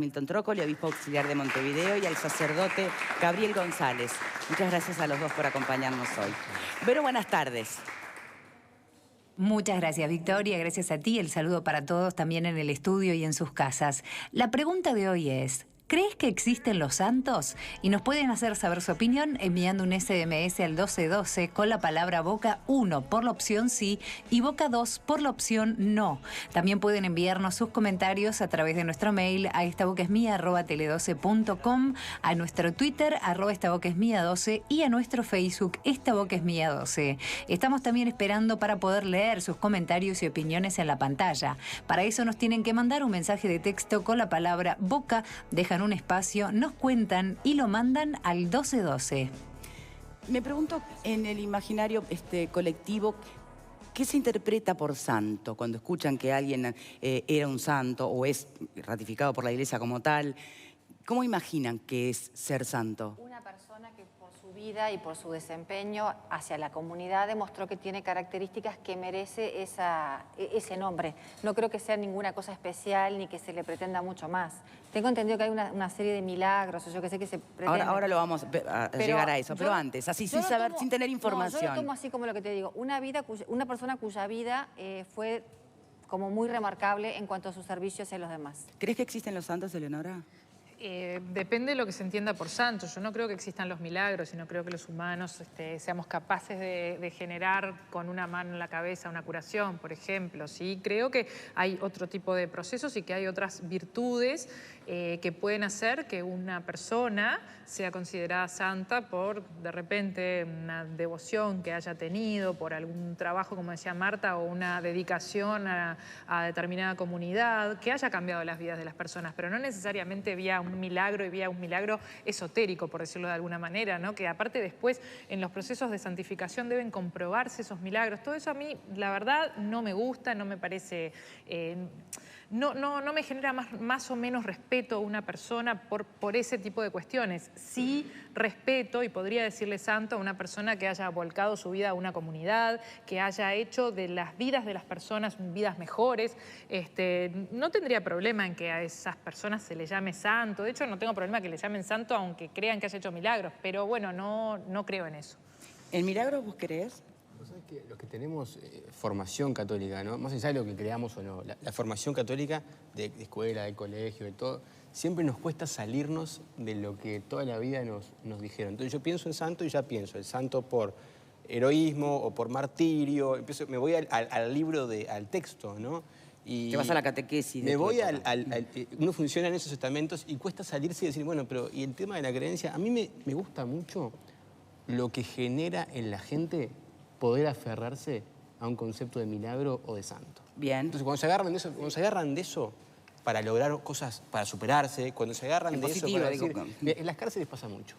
Milton Trócoli, obispo auxiliar de Montevideo, y al sacerdote Gabriel González. Muchas gracias a los dos por acompañarnos hoy. Vero, buenas tardes. Muchas gracias, Victoria. Gracias a ti. El saludo para todos también en el estudio y en sus casas. La pregunta de hoy es: ¿crees que existen los santos? Y nos pueden hacer saber su opinión enviando un SMS al 1212 con la palabra Boca 1 por la opción sí y Boca 2 por la opción no. También pueden enviarnos sus comentarios a través de nuestro mail a estabocaesmia@tele12.com, a nuestro Twitter @estabocaesmia12 y a nuestro Facebook estabocaesmia12. Estamos también esperando para poder leer sus comentarios y opiniones en la pantalla. Para eso nos tienen que mandar un mensaje de texto con la palabra Boca, dejan un espacio, nos cuentan y lo mandan al 1212. Me pregunto, en el imaginario colectivo, ¿qué se interpreta por santo? Cuando escuchan que alguien era un santo o es ratificado por la Iglesia como tal, ¿cómo imaginan que es ser santo? Una persona que por su vida y por su desempeño hacia la comunidad demostró que tiene características que merece ese nombre. No creo que sea ninguna cosa especial ni que se le pretenda mucho más. Tengo entendido que hay una serie de milagros, o yo que sé que se pretende. Ahora lo vamos a llegar a eso, pero antes, así sin saber, sin tener información. No, yo lo tomo así como lo que te digo, una persona cuya vida fue como muy remarcable en cuanto a sus servicios hacia los demás. ¿Crees que existen los santos, Eleonora? Depende de lo que se entienda por santo. Yo no creo que existan los milagros, sino creo que los humanos seamos capaces de generar con una mano en la cabeza una curación, por ejemplo. ¿Sí? Creo que hay otro tipo de procesos y que hay otras virtudes que pueden hacer que una persona sea considerada santa por, de repente, una devoción que haya tenido, por algún trabajo, como decía Marta, o una dedicación a determinada comunidad, que haya cambiado las vidas de las personas, pero no necesariamente vía un milagro y vía un milagro esotérico, por decirlo de alguna manera, ¿no? Que aparte después en los procesos de santificación deben comprobarse esos milagros. Todo eso a mí, la verdad, no me gusta, no me parece... No me genera más o menos respeto a una persona por ese tipo de cuestiones. Sí respeto, y podría decirle santo, a una persona que haya volcado su vida a una comunidad, que haya hecho de las vidas de las personas vidas mejores. No tendría problema en que a esas personas se les llame santo. De hecho, no tengo problema que le llamen santo aunque crean que haya hecho milagros. Pero bueno, no creo en eso. ¿El milagro vos creés? ¿Sabes que los que tenemos formación católica, ¿no? Más allá de lo que creamos o no, la formación católica de escuela, de colegio, de todo, siempre nos cuesta salirnos de lo que toda la vida nos dijeron. Entonces yo pienso en santo y ya pienso el santo por heroísmo o por martirio. Me voy al libro, al texto, ¿no? Y te vas a la catequesis. Me voy uno funciona en esos estamentos y cuesta salirse y decir, bueno, pero ¿y el tema de la creencia? A mí me gusta mucho lo que genera en la gente poder aferrarse a un concepto de milagro o de santo. Bien. Entonces, cuando se agarran de eso para lograr cosas, para superarse, cuando se agarran de eso para decir... En las cárceles pasa mucho.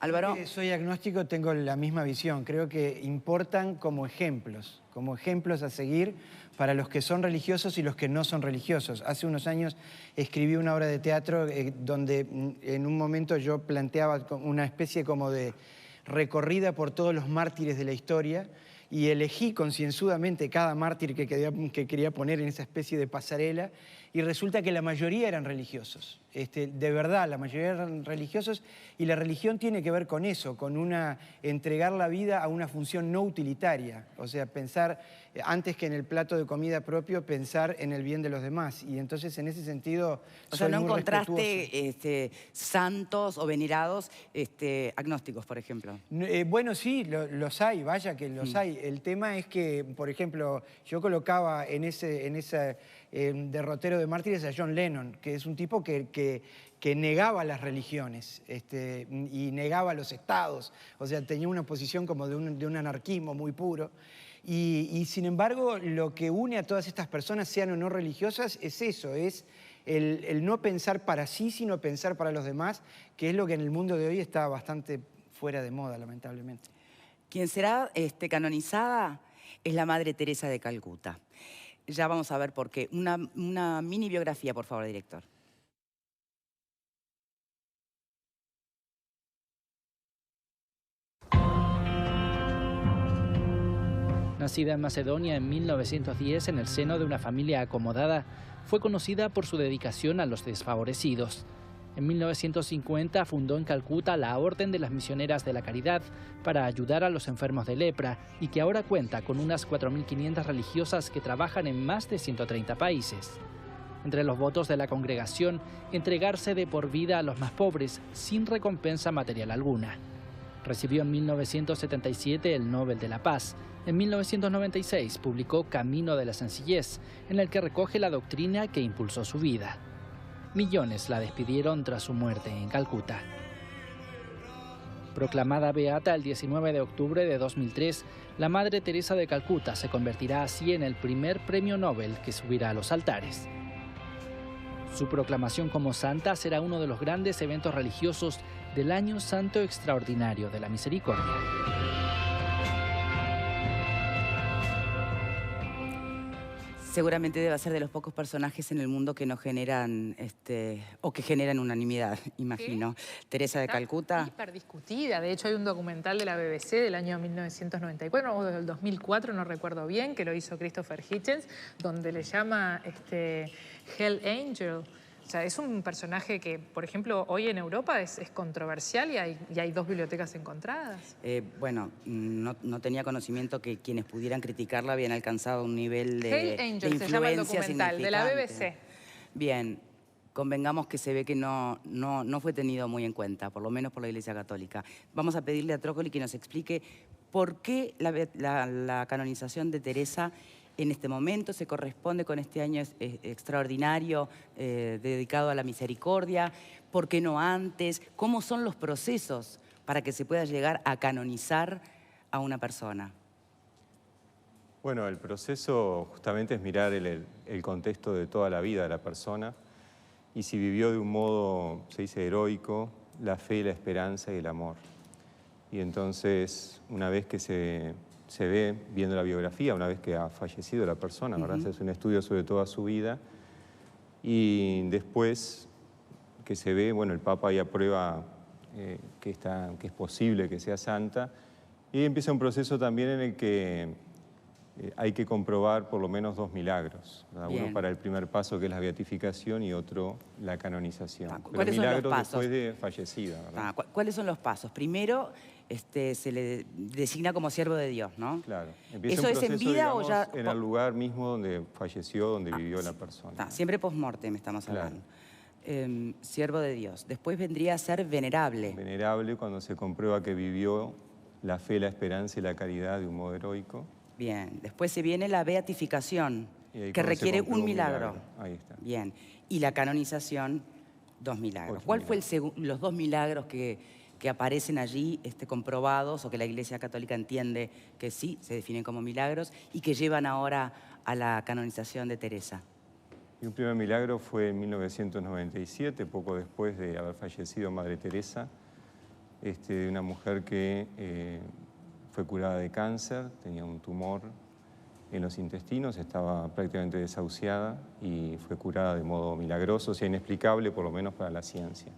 Álvaro. Soy agnóstico, tengo la misma visión. Creo que importan como ejemplos a seguir para los que son religiosos y los que no son religiosos. Hace unos años escribí una obra de teatro donde en un momento yo planteaba una especie como de recorrida por todos los mártires de la historia y elegí concienzudamente cada mártir que quería poner en esa especie de pasarela, y resulta que la mayoría eran religiosos. De verdad, la mayoría eran religiosos, y la religión tiene que ver con eso, con entregar la vida a una función no utilitaria. O sea, pensar, antes que en el plato de comida propio, pensar en el bien de los demás. Y entonces, en ese sentido, o sea, no encontraste santos o venerados agnósticos, por ejemplo. Bueno, sí, los hay, vaya que los hay. El tema es que, por ejemplo, yo colocaba en ese derrotero de mártires a John Lennon, que es un tipo que negaba las religiones y negaba los estados. O sea, tenía una posición como de un anarquismo muy puro. Y sin embargo, lo que une a todas estas personas, sean o no religiosas, es eso, es el no pensar para sí, sino pensar para los demás, que es lo que en el mundo de hoy está bastante fuera de moda, lamentablemente. Quien será canonizada es la Madre Teresa de Calcuta. Ya vamos a ver por qué. Una mini biografía, por favor, director. Nacida en Macedonia en 1910 en el seno de una familia acomodada, fue conocida por su dedicación a los desfavorecidos. En 1950 fundó en Calcuta la Orden de las Misioneras de la Caridad para ayudar a los enfermos de lepra y que ahora cuenta con unas 4.500 religiosas que trabajan en más de 130 países. Entre los votos de la congregación, entregarse de por vida a los más pobres sin recompensa material alguna. Recibió en 1977 el Nobel de la Paz. En 1996 publicó Camino de la Sencillez, en el que recoge la doctrina que impulsó su vida. Millones la despidieron tras su muerte en Calcuta. Proclamada beata el 19 de octubre de 2003, la Madre Teresa de Calcuta se convertirá así en el primer premio Nobel que subirá a los altares. Su proclamación como santa será uno de los grandes eventos religiosos del Año Santo Extraordinario de la Misericordia. Seguramente debe ser de los pocos personajes en el mundo que no generan, o que generan unanimidad, imagino. ¿Sí? Teresa de Calcuta. Está hiperdiscutida. De hecho, hay un documental de la BBC del año 1994 o del 2004, no recuerdo bien, que lo hizo Christopher Hitchens, donde le llama Hell Angel. O sea, es un personaje que, por ejemplo, hoy en Europa es controversial y hay dos bibliotecas encontradas. Bueno, no tenía conocimiento que quienes pudieran criticarla habían alcanzado un nivel de Hell Angel se llama el documental, de la BBC. Bien, convengamos que se ve que no fue tenido muy en cuenta, por lo menos por la Iglesia Católica. Vamos a pedirle a Trócoli que nos explique por qué la canonización de Teresa en este momento se corresponde con este año extraordinario dedicado a la misericordia. ¿Por qué no antes? ¿Cómo son los procesos para que se pueda llegar a canonizar a una persona? Bueno, el proceso justamente es mirar el contexto de toda la vida de la persona y si vivió de un modo, se dice, heroico, la fe, la esperanza y el amor. Y entonces, una vez que se ve viendo la biografía, una vez que ha fallecido la persona, ¿verdad? Se hace un estudio sobre toda su vida y después que se ve, bueno, el Papa ahí aprueba que es posible que sea santa y empieza un proceso también en el que hay que comprobar por lo menos 2 milagros, ¿verdad? Uno para el primer paso, que es la beatificación, y otro la canonización. ¿Cuáles son los pasos? Después de fallecida, ¿verdad? ¿Cuáles son los pasos? Primero, se le designa como siervo de Dios, ¿no? Claro. Empieza ¿Eso un es proceso, en vida, digamos, o ya...? en el lugar mismo donde falleció, donde vivió la persona. Siempre post-mortem estamos hablando. Siervo de Dios. Después vendría a ser venerable. Venerable cuando se comprueba que vivió la fe, la esperanza y la caridad de un modo heroico. Bien. Después se viene la beatificación, que requiere un milagro. Ahí está. Bien. Y la canonización, 2 milagros. ¿Cuál fue los 2 milagros que aparecen allí comprobados, o que la Iglesia Católica entiende que sí, se definen como milagros, y que llevan ahora a la canonización de Teresa? Y un primer milagro fue en 1997, poco después de haber fallecido Madre Teresa, una mujer que fue curada de cáncer, tenía un tumor en los intestinos, estaba prácticamente desahuciada y fue curada de modo milagroso, o sea, inexplicable, por lo menos para la ciencia.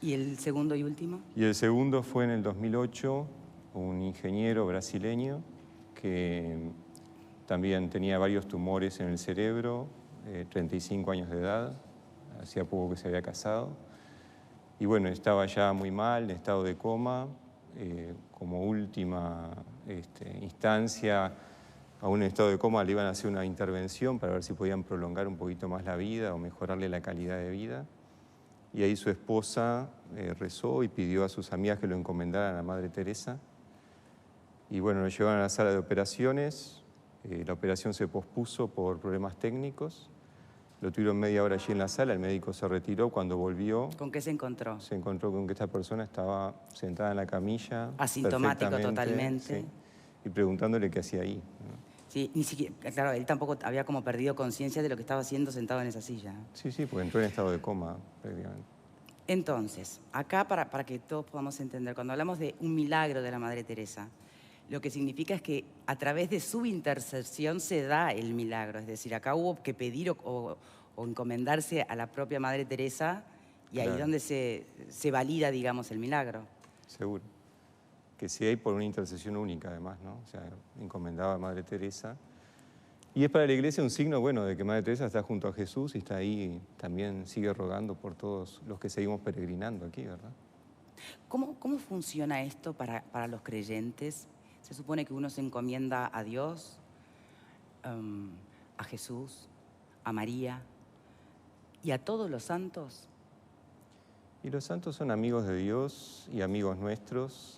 ¿Y el segundo y último? Y el segundo fue en el 2008, un ingeniero brasileño que también tenía varios tumores en el cerebro, 35 años de edad, hacía poco que se había casado, y bueno, estaba ya muy mal, en estado de coma. Como última instancia, aún en estado de coma, le iban a hacer una intervención para ver si podían prolongar un poquito más la vida o mejorarle la calidad de vida. Y ahí su esposa rezó y pidió a sus amigas que lo encomendaran a Madre Teresa. Y bueno, lo llevaron a la sala de operaciones. La operación se pospuso por problemas técnicos. Lo tuvieron media hora allí en la sala, el médico se retiró. Cuando volvió... ¿Con qué se encontró? Se encontró con que esta persona estaba sentada en la camilla. Asintomático totalmente. Sí, y preguntándole qué hacía ahí, ¿no? Sí, ni siquiera, claro, él tampoco había como perdido conciencia de lo que estaba haciendo sentado en esa silla. Sí, porque entró en estado de coma prácticamente. Entonces, acá para que todos podamos entender, cuando hablamos de un milagro de la Madre Teresa, lo que significa es que a través de su intercesión se da el milagro. Es decir, acá hubo que pedir o encomendarse a la propia Madre Teresa, y ahí es donde se valida, digamos, el milagro. Seguro. que sea y por una intercesión única además, ¿no? O sea, encomendaba a Madre Teresa. Y es para la Iglesia un signo, bueno, de que Madre Teresa está junto a Jesús y está ahí, también sigue rogando por todos los que seguimos peregrinando aquí, ¿verdad? ¿Cómo funciona esto para los creyentes? Se supone que uno se encomienda a Dios, a Jesús, a María y a todos los santos. Y los santos son amigos de Dios y amigos nuestros,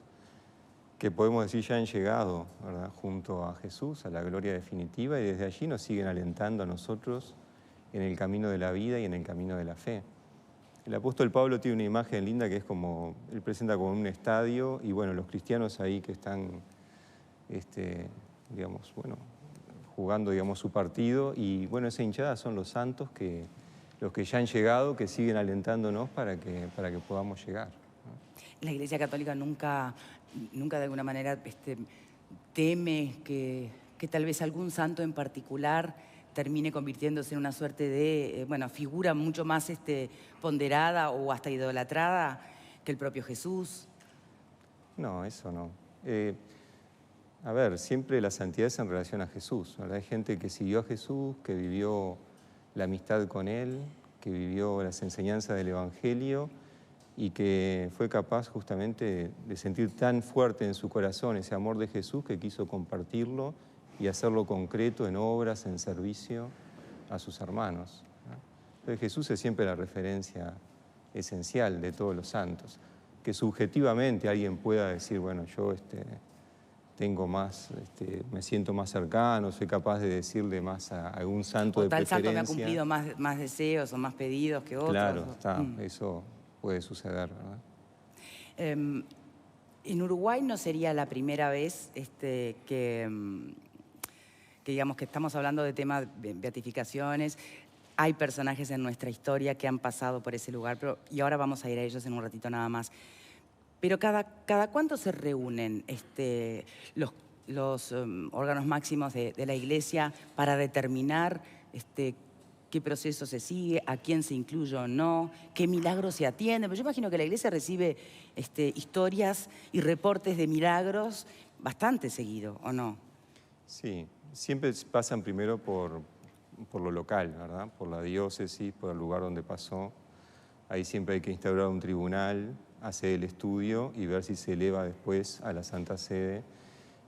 que podemos decir ya han llegado, ¿verdad?, junto a Jesús, a la gloria definitiva, y desde allí nos siguen alentando a nosotros en el camino de la vida y en el camino de la fe. El apóstol Pablo tiene una imagen linda que es como, él presenta como un estadio, y bueno, los cristianos ahí que están, digamos, bueno, jugando, digamos, su partido, y bueno, esa hinchada son los santos, los que ya han llegado, que siguen alentándonos para que podamos llegar, ¿no? La Iglesia Católica nunca de alguna manera teme que tal vez algún santo en particular termine convirtiéndose en una suerte de, figura mucho más ponderada o hasta idolatrada que el propio Jesús. No, eso no. A ver, siempre la santidad es en relación a Jesús, ¿verdad? Hay gente que siguió a Jesús, que vivió la amistad con Él, que vivió las enseñanzas del Evangelio y que fue capaz justamente de sentir tan fuerte en su corazón ese amor de Jesús que quiso compartirlo y hacerlo concreto en obras, en servicio a sus hermanos, ¿no? Entonces Jesús es siempre la referencia esencial de todos los santos. Que subjetivamente alguien pueda decir, bueno, yo tengo más, me siento más cercano, soy capaz de decirle más a algún santo de preferencia. O tal santo me ha cumplido más deseos o más pedidos que otros. Claro, eso puede suceder, ¿verdad? En Uruguay no sería la primera vez que digamos que estamos hablando de temas de beatificaciones. Hay personajes en nuestra historia que han pasado por ese lugar, y ahora vamos a ir a ellos en un ratito nada más. Pero ¿cada cuánto se reúnen los órganos máximos de la Iglesia para determinar qué proceso se sigue, a quién se incluye o no, qué milagros se atienden? Pero yo imagino que la Iglesia recibe historias y reportes de milagros bastante seguido, ¿o no? Sí, siempre pasan primero por lo local, ¿verdad? Por la diócesis, por el lugar donde pasó. Ahí siempre hay que instaurar un tribunal, hacer el estudio y ver si se eleva después a la Santa Sede.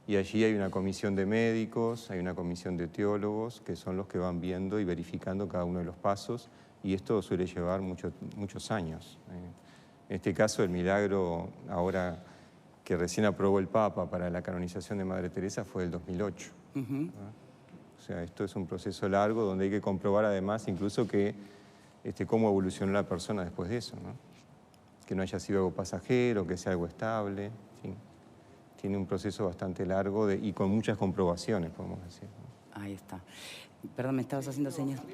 Y allí hay una comisión de médicos, hay una comisión de teólogos, que son los que van viendo y verificando cada uno de los pasos, y esto suele llevar muchos años. En este caso, el milagro ahora que recién aprobó el Papa para la canonización de Madre Teresa fue el 2008. O sea, esto es un proceso largo donde hay que comprobar además incluso que cómo evolucionó la persona después de eso, ¿no? Que no haya sido algo pasajero, que sea algo estable, en fin. Tiene un proceso bastante largo y con muchas comprobaciones, podemos decir, ¿no? Ahí está. Perdón, me estabas haciendo señas. A mí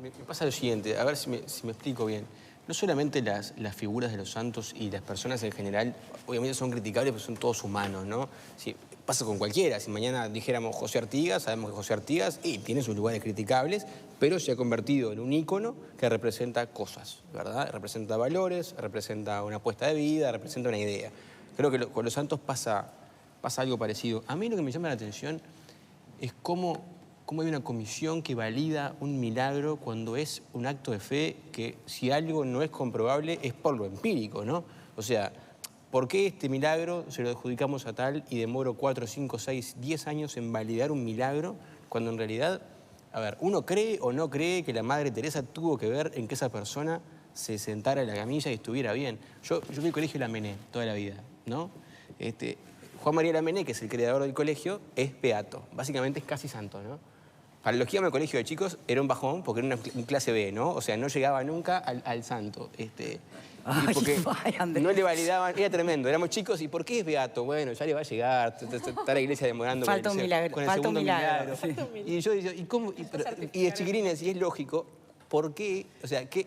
me pasa lo siguiente, a ver si me explico bien. No solamente las figuras de los santos y las personas en general, obviamente son criticables, pero son todos humanos, ¿no? Sí, pasa con cualquiera. Si mañana dijéramos José Artigas, sabemos que José Artigas tiene sus lugares criticables, pero se ha convertido en un ícono que representa cosas, ¿verdad? Representa valores, representa una apuesta de vida, representa una idea. Creo que con los santos pasa algo parecido. A mí lo que me llama la atención es cómo hay una comisión que valida un milagro cuando es un acto de fe que, si algo no es comprobable, es por lo empírico, ¿no? O sea, ¿por qué este milagro se lo adjudicamos a tal y demoro 4, 5, 6, 10 años en validar un milagro cuando en realidad, a ver, uno cree o no cree que la Madre Teresa tuvo que ver en que esa persona se sentara en la camilla y estuviera bien? Yo fui al colegio Lamennais toda la vida, ¿no? Juan María Lamennais, que es el creador del colegio, es beato. Básicamente es casi santo, ¿no? Para los que iban al colegio de chicos era un bajón porque era una clase B, ¿no? O sea, no llegaba nunca al santo. Porque no le validaban, era tremendo, éramos chicos, ¿y por qué es beato? Bueno, ya le va a llegar, está la iglesia demorando falta un milagro, con el segundo milagro. Y yo digo, ¿y cómo? Y de chiquilines, y es lógico, ¿por qué? O sea, ¿qué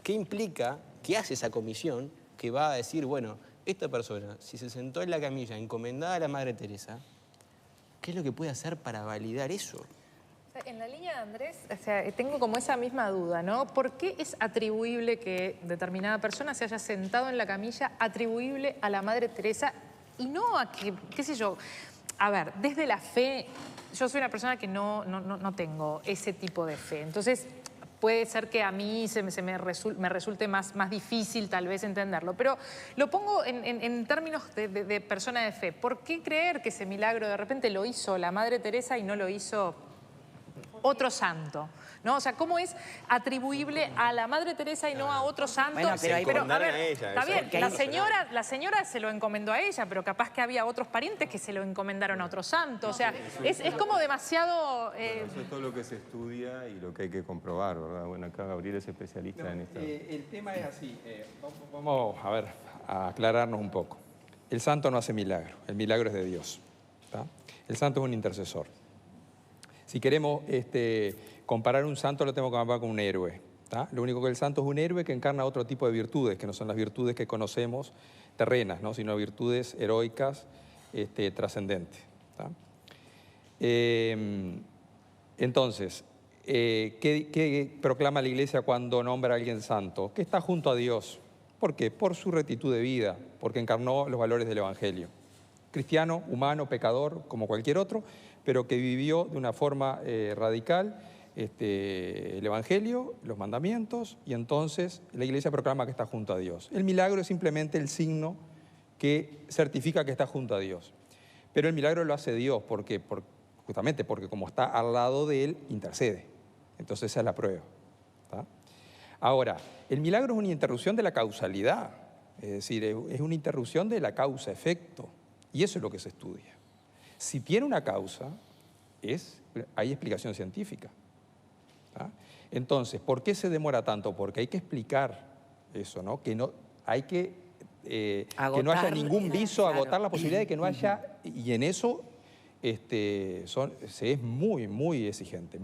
implica, qué hace esa comisión que va a decir, bueno, esta persona, si se sentó en la camilla encomendada a la Madre Teresa, ¿qué es lo que puede hacer para validar eso? En la línea de Andrés, o sea, tengo como esa misma duda, ¿no? ¿Por qué es atribuible que determinada persona se haya sentado en la camilla, atribuible a la Madre Teresa y no a que, qué sé yo, a ver, desde la fe, yo soy una persona que no tengo ese tipo de fe, entonces puede ser que a mí me resulte más difícil tal vez entenderlo, pero lo pongo en términos de persona de fe. ¿Por qué creer que ese milagro de repente lo hizo la Madre Teresa y no lo hizo otro santo? ¿No? O sea, ¿cómo es atribuible a la Madre Teresa y no a otro santo? Bueno, pero a ver, ella, está bien, que la señora se lo encomendó a ella, pero capaz que había otros parientes que se lo encomendaron a otro santo. O sea, es como demasiado... Eso es todo lo que se estudia y lo que hay que comprobar, ¿verdad? Bueno, acá Gabriel es especialista en esto. El tema es así, vamos a ver, a aclararnos un poco. El santo no hace milagro, el milagro es de Dios, ¿tá? El santo es un intercesor. Si queremos comparar un santo, lo tenemos que comparar con un héroe, ¿tá? Lo único que el santo es un héroe que encarna otro tipo de virtudes, que no son las virtudes que conocemos terrenas, ¿no? Sino virtudes heroicas, trascendentes, ¿tá? Entonces, ¿qué proclama la Iglesia cuando nombra a alguien santo? Que está junto a Dios. ¿Por qué? Por su rectitud de vida, porque encarnó los valores del Evangelio. Cristiano, humano, pecador, como cualquier otro, pero que vivió de una forma radical el Evangelio, los mandamientos, y entonces la Iglesia proclama que está junto a Dios. El milagro es simplemente el signo que certifica que está junto a Dios. Pero el milagro lo hace Dios, justamente porque como está al lado de Él, intercede. Entonces esa es la prueba, ¿tá? Ahora, el milagro es una interrupción de la causalidad, es decir, es una interrupción de la causa-efecto, y eso es lo que se estudia. Si tiene una causa, hay explicación científica, ¿tá? Entonces, ¿por qué se demora tanto? Porque hay que explicar eso, ¿no? Que no haya ningún viso, claro. agotar la posibilidad de que no haya, y en eso se es muy, muy exigente,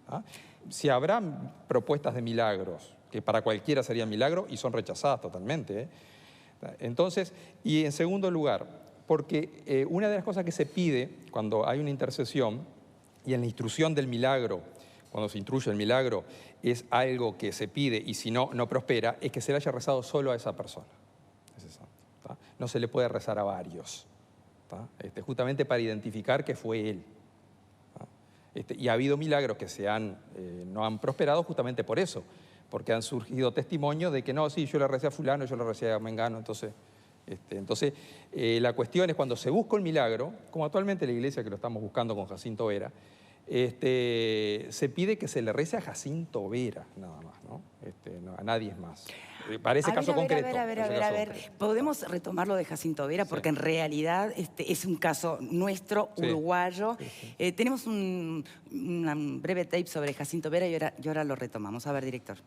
¿tá? Si habrá propuestas de milagros, que para cualquiera serían milagros, y son rechazadas totalmente, ¿eh? Entonces, y en segundo lugar, porque una de las cosas que se pide cuando hay una intercesión, y en la instrucción del milagro, cuando se instruye el milagro, es algo que se pide y si no, no prospera, es que se le haya rezado solo a esa persona, ese santo, ¿tá? No se le puede rezar a varios, ¿tá? Justamente para identificar que fue él, ¿tá? Y ha habido milagros que no han prosperado justamente por eso, porque han surgido testimonios de que no, sí, yo le recé a fulano, yo le recé a mengano, entonces la cuestión es cuando se busca el milagro, como actualmente la Iglesia que lo estamos buscando con Jacinto Vera, se pide que se le rece a Jacinto Vera, nada más, ¿no? No, a nadie más. Para ese caso concreto. A ver, ¿podemos retomar lo de Jacinto Vera? Porque en realidad es un caso nuestro, uruguayo. Sí. Tenemos un breve tape sobre Jacinto Vera y ahora lo retomamos. A ver, director.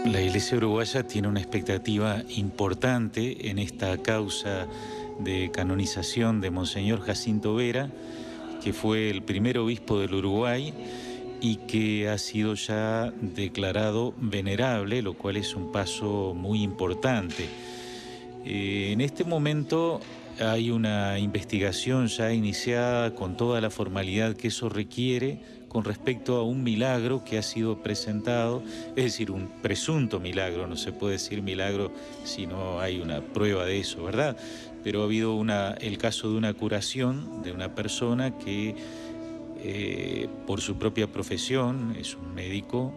La Iglesia uruguaya tiene una expectativa importante en esta causa de canonización de Monseñor Jacinto Vera, que fue el primer obispo del Uruguay y que ha sido ya declarado venerable, lo cual es un paso muy importante. En este momento hay una investigación ya iniciada con toda la formalidad que eso requiere con respecto a un milagro que ha sido presentado, es decir, un presunto milagro, no se puede decir milagro si no hay una prueba de eso, ¿verdad? Pero ha habido el caso de una curación de una persona que por su propia profesión, es un médico,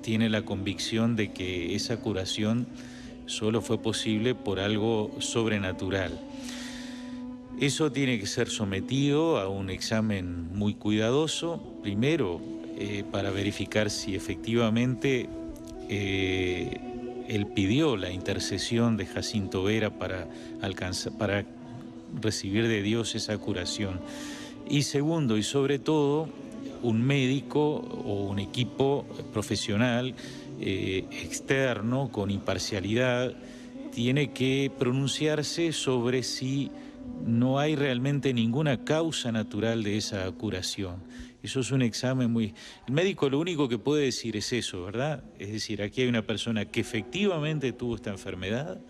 tiene la convicción de que esa curación solo fue posible por algo sobrenatural. Eso tiene que ser sometido a un examen muy cuidadoso, primero para verificar si efectivamente él pidió la intercesión de Jacinto Vera para recibir de Dios esa curación. Y segundo, y sobre todo, un médico o un equipo profesional externo, con imparcialidad, tiene que pronunciarse sobre si no hay realmente ninguna causa natural de esa curación. Eso es un examen muy... El médico lo único que puede decir es eso, ¿verdad? Es decir, aquí hay una persona que efectivamente tuvo esta enfermedad,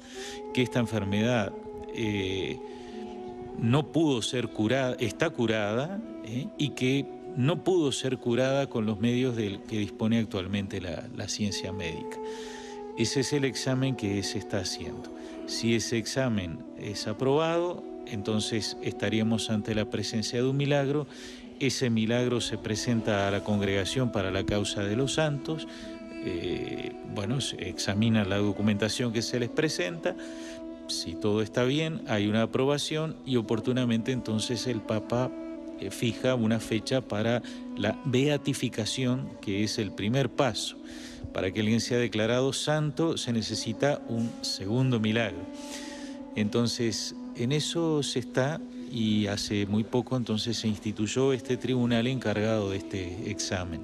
que esta enfermedad no pudo ser curada, está curada, y que no pudo ser curada con los medios que dispone actualmente la ciencia médica. ese es el examen que se está haciendo. Si ese examen es aprobado, entonces estaríamos ante la presencia de un milagro. Ese milagro se presenta a la Congregación para la Causa de los Santos. Bueno, se examina la documentación que se les presenta. Si todo está bien, hay una aprobación y oportunamente entonces el Papa fija una fecha para la beatificación, que es el primer paso. Para que alguien sea declarado santo se necesita un segundo milagro. Entonces, en eso se está, y hace muy poco entonces se instituyó este tribunal encargado de este examen.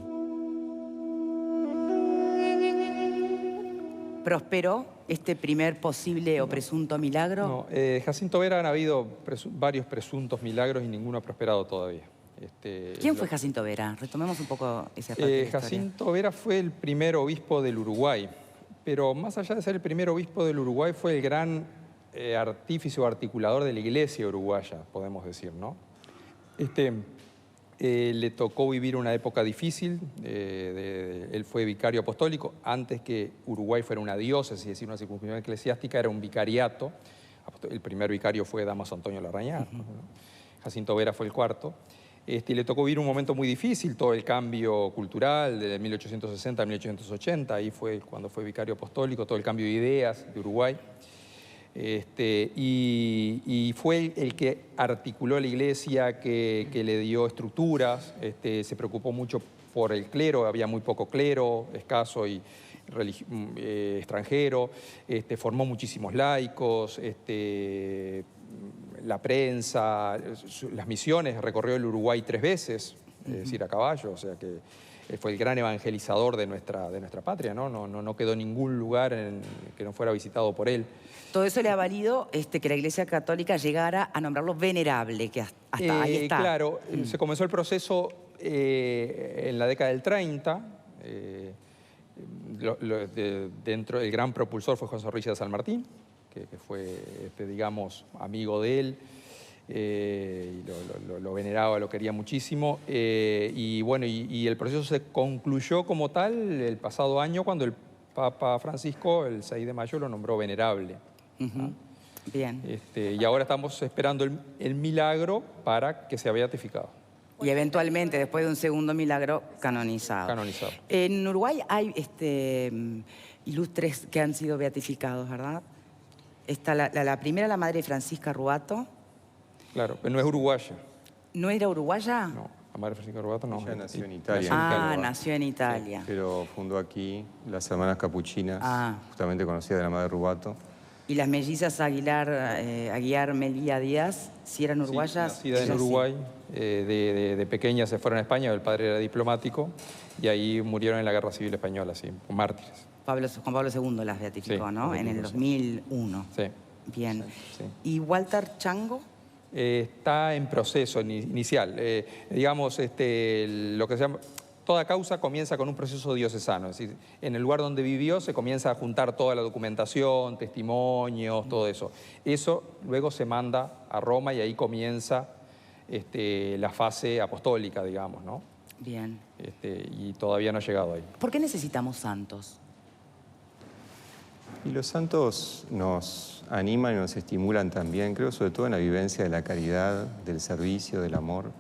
¿Prosperó este primer posible o presunto milagro? No, Jacinto Vera han habido varios presuntos milagros y ninguno ha prosperado todavía. ¿Quién fue Jacinto Vera? Retomemos un poco esa parte de la Jacinto Vera fue el primer obispo del Uruguay, pero más allá de ser el primer obispo del Uruguay, fue el gran artífice o articulador de la iglesia uruguaya, podemos decir, ¿no? Le tocó vivir una época difícil, él fue vicario apostólico, antes que Uruguay fuera una diócesis, es decir, una circunscripción eclesiástica, era un vicariato. El primer vicario fue Damaso Antonio Larrañaga, ¿no? Jacinto Vera fue el cuarto. Le tocó vivir un momento muy difícil, todo el cambio cultural de 1860 a 1880, ahí fue cuando fue vicario apostólico, todo el cambio de ideas de Uruguay. Y fue el que articuló la iglesia, que le dio estructuras, se preocupó mucho por el clero, había muy poco clero, escaso y extranjero, formó muchísimos laicos, la prensa, las misiones, recorrió el Uruguay 3 veces, es decir, a caballo, o sea que fue el gran evangelizador de nuestra patria, ¿no? No quedó ningún lugar que no fuera visitado por él. Todo eso le ha valido que la Iglesia Católica llegara a nombrarlo venerable, que hasta ahí está. Claro, se comenzó el proceso en la década del 30, dentro el gran propulsor fue José Ruiz de San Martín, que fue, digamos, amigo de él, y lo veneraba, lo quería muchísimo. Y bueno, y el proceso se concluyó como tal el pasado año cuando el Papa Francisco, el 6 de mayo, lo nombró venerable. Bien. Y ahora estamos esperando el milagro para que sea beatificado. Y eventualmente, después de un segundo milagro, canonizado. Canonizado. En Uruguay hay ilustres que han sido beatificados, ¿verdad? Está la primera, la madre Francisca Ruato. Claro, pero no es uruguaya. ¿No era uruguaya? No, la madre Francisca Ruato no. Ella nació en Italia. Nació en Italia. Sí, pero fundó aquí las hermanas capuchinas, justamente conocida de la madre Rubato. ¿Y las mellizas Aguiar Melía Díaz, si eran uruguayas? Sí, nacida en Uruguay, de pequeña se fueron a España, el padre era diplomático, y ahí murieron en la Guerra Civil Española, sí, mártires. Juan Pablo II las beatificó, Sí, ¿no? En el 2001. Sí. Bien. Sí. ¿Y Walter Chango? Está en proceso inicial. Digamos, lo que se llama... Toda causa comienza con un proceso diocesano, es decir, en el lugar donde vivió se comienza a juntar toda la documentación, testimonios, todo eso. Eso luego se manda a Roma y ahí comienza la fase apostólica, digamos, ¿no? Bien. Y todavía no ha llegado ahí. ¿Por qué necesitamos santos? Y los santos nos animan y nos estimulan también, creo, sobre todo en la vivencia de la caridad, del servicio, del amor.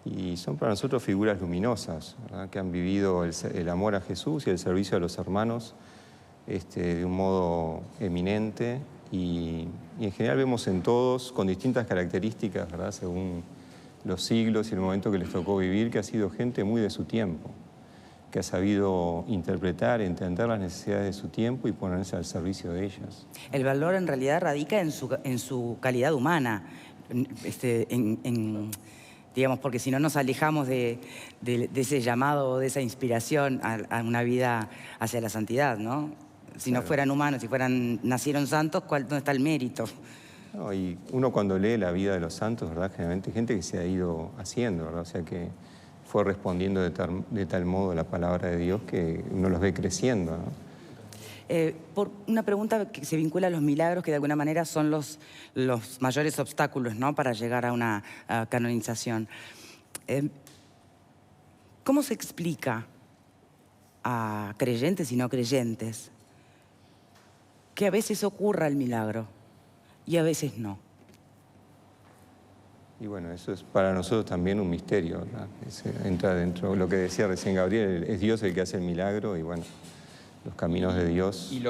Y son para nosotros figuras luminosas, ¿verdad? Que han vivido el amor a Jesús y el servicio a los hermanos de un modo eminente. Y en general vemos en todos, con distintas características, ¿verdad? Según los siglos y el momento que les tocó vivir, que ha sido gente muy de su tiempo, que ha sabido interpretar, entender las necesidades de su tiempo y ponerse al servicio de ellas. El valor en realidad radica en su calidad humana, digamos, porque si no nos alejamos de ese llamado, de esa inspiración a una vida hacia la santidad, ¿no? Si no fueran humanos, si nacieron santos, ¿dónde está el mérito? No, y uno cuando lee la vida de los santos, ¿verdad? Generalmente gente que se ha ido haciendo, ¿verdad? O sea que fue respondiendo de tal modo a la palabra de Dios que uno los ve creciendo, ¿no? Por una pregunta que se vincula a los milagros, que de alguna manera son los mayores obstáculos, ¿no? Para llegar a una canonización. ¿Cómo se explica a creyentes y no creyentes que a veces ocurra el milagro y a veces no. Y bueno, eso es para nosotros también un misterio, ¿verdad? Entra dentro de lo que decía recién Gabriel, es Dios el que hace el milagro y bueno, los caminos de Dios. Y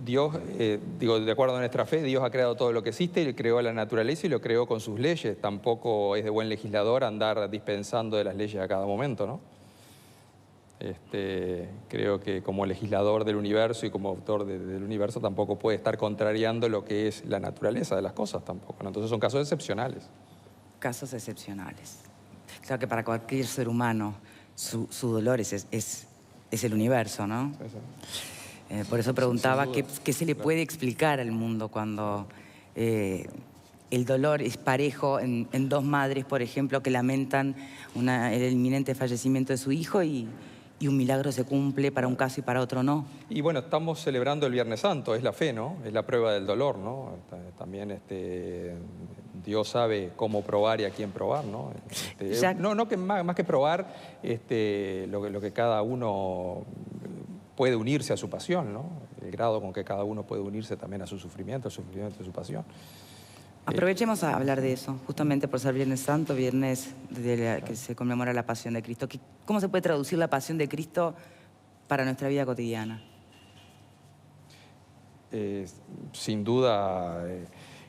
Dios, digo, de acuerdo a nuestra fe, Dios ha creado todo lo que existe y creó la naturaleza y lo creó con sus leyes. Tampoco es de buen legislador andar dispensando de las leyes a cada momento, ¿no? Creo que como legislador del universo y como autor del universo tampoco puede estar contrariando lo que es la naturaleza de las cosas tampoco, ¿no? Entonces son casos excepcionales. Casos excepcionales. Claro que para cualquier ser humano su dolor es el universo, ¿no? Sí, sí. Por eso preguntaba qué se le puede explicar al mundo cuando el dolor es parejo en dos madres, por ejemplo, que lamentan el inminente fallecimiento de su hijo y un milagro se cumple para un caso y para otro no. Y bueno, estamos celebrando el Viernes Santo, es la fe, ¿no? Es la prueba del dolor, ¿no? También Dios sabe cómo probar y a quién probar, ¿no? No que más que probar, lo que cada uno puede unirse a su pasión, ¿no? El grado con que cada uno puede unirse también a su sufrimiento, al sufrimiento de su pasión. Aprovechemos a hablar de eso, justamente por ser Viernes Santo, viernes que se conmemora la Pasión de Cristo. ¿Cómo se puede traducir la Pasión de Cristo para nuestra vida cotidiana? Sin duda,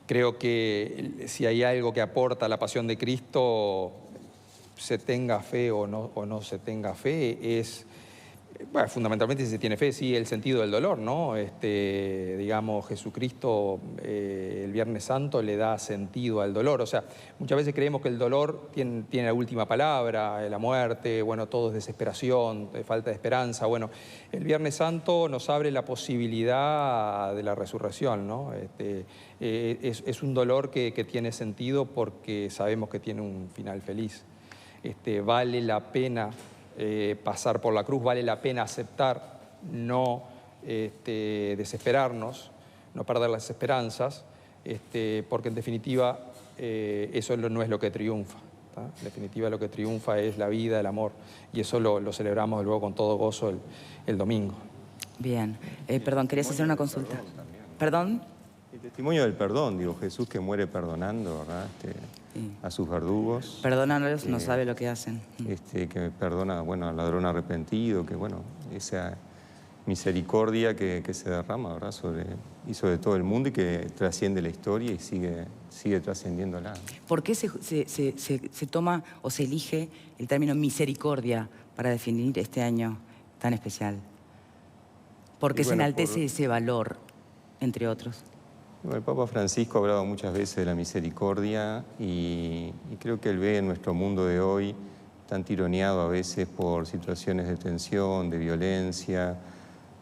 creo que si hay algo que aporta la Pasión de Cristo, se tenga fe o no se tenga fe, es... Bueno, fundamentalmente si se tiene fe, sí, el sentido del dolor, ¿no? Digamos, Jesucristo, el Viernes Santo, le da sentido al dolor. O sea, muchas veces creemos que el dolor tiene la última palabra, la muerte, bueno, todo es desesperación, falta de esperanza. Bueno, el Viernes Santo nos abre la posibilidad de la resurrección, ¿no? Es un dolor que tiene sentido porque sabemos que tiene un final feliz. Vale la pena pasar por la cruz, vale la pena aceptar, no desesperarnos, no perder las esperanzas, porque en definitiva eso no es lo que triunfa. ¿tá? En definitiva lo que triunfa es la vida, el amor, y eso lo celebramos luego con todo gozo el domingo. Bien, perdón, ¿querías hacer una consulta? ¿Perdón? El testimonio del perdón, digo, Jesús que muere perdonando, ¿verdad? A sus verdugos. Perdónalos, no sabe lo que hacen. Que perdona, bueno, al ladrón arrepentido, que bueno, esa misericordia que se derrama, ¿verdad? sobre todo el mundo y que trasciende la historia y sigue trascendiéndola. ¿Por qué se toma o se elige el término misericordia para definir este año tan especial? ¿Por qué se enaltece ese valor, entre otros? El Papa Francisco ha hablado muchas veces de la misericordia y creo que él ve en nuestro mundo de hoy tan tironeado a veces por situaciones de tensión, de violencia,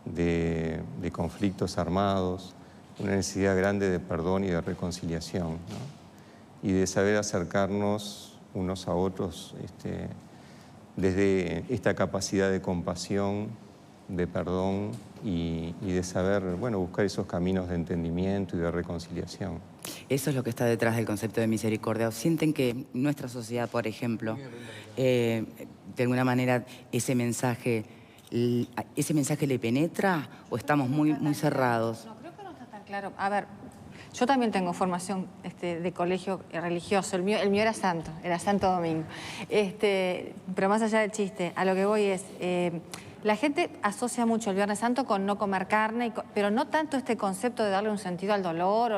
de conflictos armados, una necesidad grande de perdón y de reconciliación, ¿no? Y de saber acercarnos unos a otros desde esta capacidad de compasión, de perdón y de saber, bueno, buscar esos caminos de entendimiento y de reconciliación. Eso es lo que está detrás del concepto de misericordia. ¿Sienten que nuestra sociedad, por ejemplo, de alguna manera ese mensaje le penetra o estamos muy cerrados? No, creo que no está tan claro. A ver, yo también tengo formación de colegio religioso. El mío era Santo Domingo. Pero más allá del chiste, a lo que voy es... la gente asocia mucho el Viernes Santo con no comer carne, pero no tanto este concepto de darle un sentido al dolor.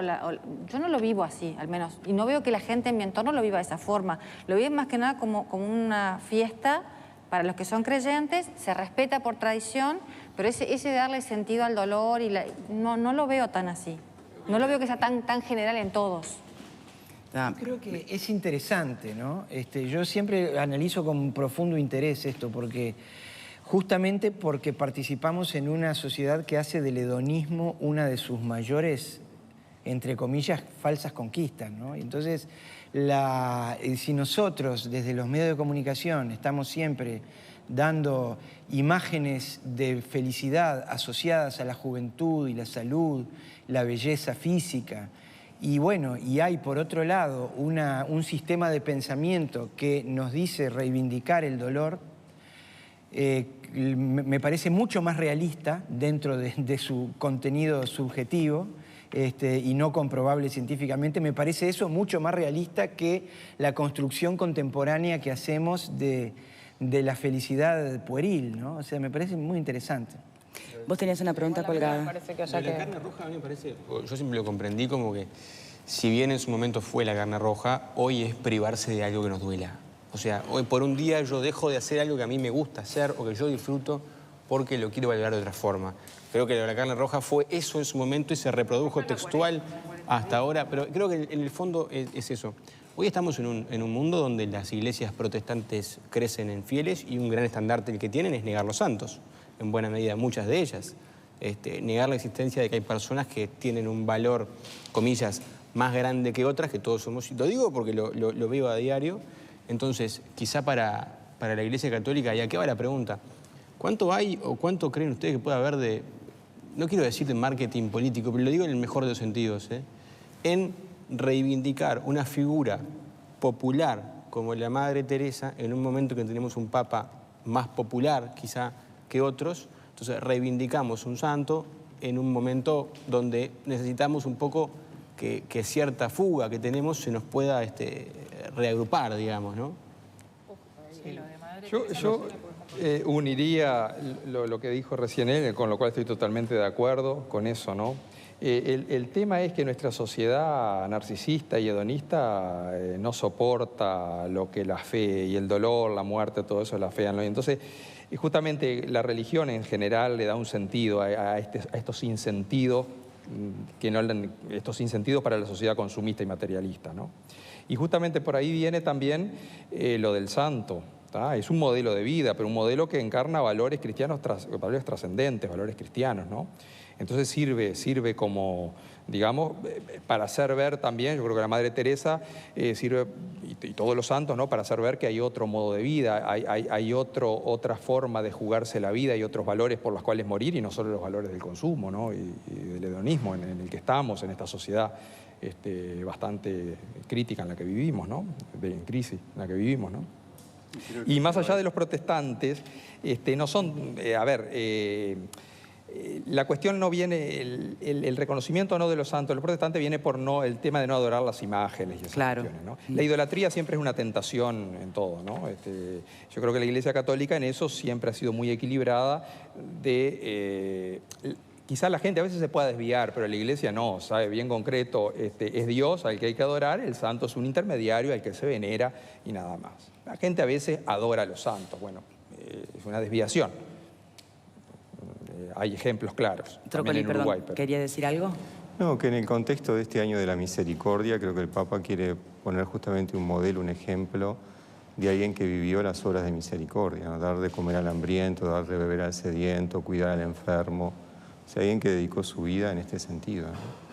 Yo no lo vivo así, al menos. Y no veo que la gente en mi entorno lo viva de esa forma. Lo viven más que nada como una fiesta para los que son creyentes, se respeta por tradición, pero ese de darle sentido al dolor, no lo veo tan así. No lo veo que sea tan general en todos. Creo que es interesante, ¿no? Yo siempre analizo con profundo interés esto, justamente porque participamos en una sociedad que hace del hedonismo una de sus mayores, entre comillas, falsas conquistas, ¿no? Entonces, si nosotros desde los medios de comunicación estamos siempre dando imágenes de felicidad asociadas a la juventud y la salud, la belleza física, y bueno, y hay por otro lado un sistema de pensamiento que nos dice reivindicar el dolor, me parece mucho más realista dentro de su contenido subjetivo, y no comprobable científicamente. Me parece eso mucho más realista que la construcción contemporánea que hacemos de la felicidad pueril, ¿no? O sea, me parece muy interesante. Vos tenías una pregunta colgada. La carne roja a mí me parece, yo siempre lo comprendí como que si bien en su momento fue la carne roja, hoy es privarse de algo que nos duela. O sea, hoy por un día yo dejo de hacer algo que a mí me gusta hacer o que yo disfruto porque lo quiero valorar de otra forma. Creo que la carne roja fue eso en su momento y se reprodujo textual hasta ahora, pero creo que en el fondo es eso. Hoy estamos en un mundo donde las iglesias protestantes crecen en fieles y un gran estandarte que tienen es negar los santos, en buena medida muchas de ellas. Negar la existencia de que hay personas que tienen un valor, comillas, más grande que otras, que todos somos, y lo digo porque lo veo a diario. Entonces, quizá para la Iglesia Católica, y aquí va la pregunta, ¿cuánto hay o cuánto creen ustedes que puede haber de, no quiero decir de marketing político, pero lo digo en el mejor de los sentidos, en reivindicar una figura popular como la Madre Teresa en un momento que tenemos un Papa más popular quizá que otros? Entonces reivindicamos un santo en un momento donde necesitamos un poco que cierta fuga que tenemos se nos pueda reagrupar, digamos, ¿no? Yo uniría lo que dijo recién él, con lo cual estoy totalmente de acuerdo con eso, ¿no? El tema es que nuestra sociedad narcisista y hedonista no soporta lo que la fe y el dolor, la muerte, todo eso la fean, ¿no? Y entonces, justamente la religión en general le da un sentido a estos sinsentidos, estos sinsentidos para la sociedad consumista y materialista, ¿no? Y justamente por ahí viene también lo del santo. Es un modelo de vida, pero un modelo que encarna valores cristianos, valores trascendentes, valores cristianos, ¿no? Entonces sirve como, digamos, para hacer ver también, yo creo que la Madre Teresa sirve, y todos los santos, ¿no?, para hacer ver que hay otro modo de vida, hay otra forma de jugarse la vida y otros valores por los cuales morir, y no solo los valores del consumo, ¿no?, y del hedonismo en el que estamos, en esta sociedad bastante crítica en la que vivimos, ¿no?, en crisis en la que vivimos, ¿no? Y más allá de los protestantes, no son, la cuestión no viene, el reconocimiento no de los santos, los protestantes viene por el tema de no adorar las imágenes y esas cuestiones, ¿no? La idolatría siempre es una tentación en todo, ¿no? Yo creo que la Iglesia Católica en eso siempre ha sido muy equilibrada quizás la gente a veces se pueda desviar, pero la Iglesia no, sabe bien concreto, es Dios al que hay que adorar, el santo es un intermediario al que se venera y nada más. La gente a veces adora a los santos, bueno, es una desviación. Hay ejemplos claros. Trócoli, en Uruguay, perdón, ¿quería decir algo? No, que en el contexto de este año de la misericordia, creo que el Papa quiere poner justamente un modelo, un ejemplo de alguien que vivió las obras de misericordia, ¿no? Dar de comer al hambriento, dar de beber al sediento, cuidar al enfermo. O sea, alguien que dedicó su vida en este sentido, ¿no?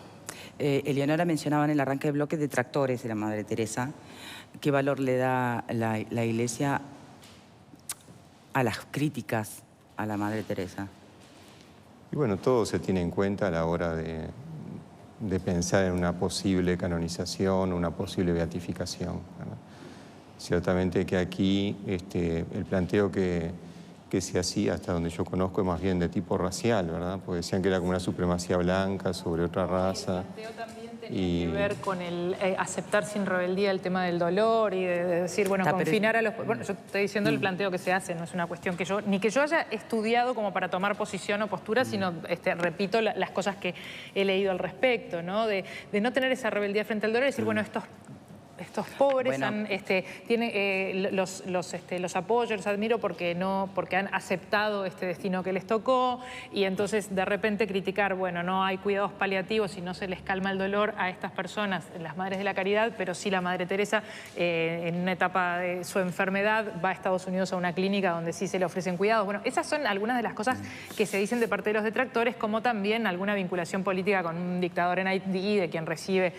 Eleonora mencionaba en el arranque del bloque detractores de la Madre Teresa. ¿Qué valor le da la Iglesia a las críticas a la Madre Teresa? Y bueno, todo se tiene en cuenta a la hora de pensar en una posible canonización, una posible beatificación, ¿verdad? Ciertamente que aquí el planteo que se hacía, hasta donde yo conozco, es más bien de tipo racial, ¿verdad? Porque decían que era como una supremacía blanca sobre otra raza. El planteo también tenía que ver con el aceptar sin rebeldía el tema del dolor y de decir, bueno, confinar a los... Bueno, yo estoy diciendo el planteo que se hace, no es una cuestión que yo haya estudiado como para tomar posición o postura, sino repito las cosas que he leído al respecto, ¿no? De no tener esa rebeldía frente al dolor y decir, bueno, estos pobres tienen los apoyo, los admiro porque han aceptado este destino que les tocó, y entonces de repente criticar, bueno, no hay cuidados paliativos y no se les calma el dolor a estas personas, las madres de la caridad, pero sí la Madre Teresa en una etapa de su enfermedad va a Estados Unidos a una clínica donde sí se le ofrecen cuidados. Bueno, esas son algunas de las cosas que se dicen de parte de los detractores, como también alguna vinculación política con un dictador en Haití, de quien recibe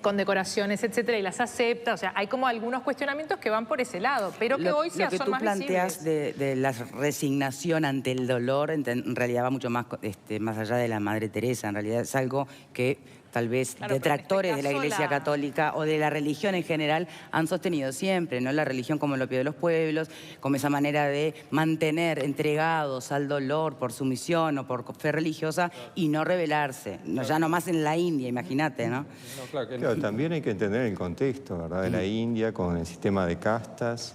condecoraciones, etcétera, y las acepta. O sea, hay como algunos cuestionamientos que van por ese lado, pero que hoy son más visibles. Lo que tú planteas de la resignación ante el dolor, en realidad va mucho más allá de la Madre Teresa. En realidad es algo que tal vez Claro, detractores pero en este de la caso Iglesia Católica o de la religión en general han sostenido siempre, ¿no? La religión como el opio de los pueblos, como esa manera de mantener entregados al dolor por sumisión o por fe religiosa y no rebelarse. No, ya nomás en la India, imagínate, ¿no? Claro, también hay que entender el contexto, ¿verdad? De la India, con el sistema de castas,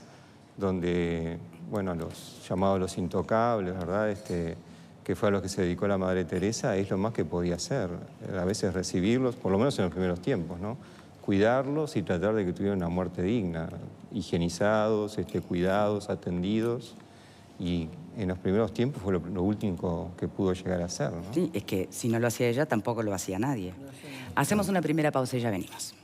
donde, bueno, los llamados los intocables, ¿verdad? Que fue a lo que se dedicó la Madre Teresa, es lo más que podía hacer. A veces recibirlos, por lo menos en los primeros tiempos, ¿no? Cuidarlos y tratar de que tuvieran una muerte digna, higienizados, cuidados, atendidos. Y en los primeros tiempos fue lo último que pudo llegar a hacer, ¿no? Sí, es que si no lo hacía ella, tampoco lo hacía nadie. Hacemos una primera pausa y ya venimos.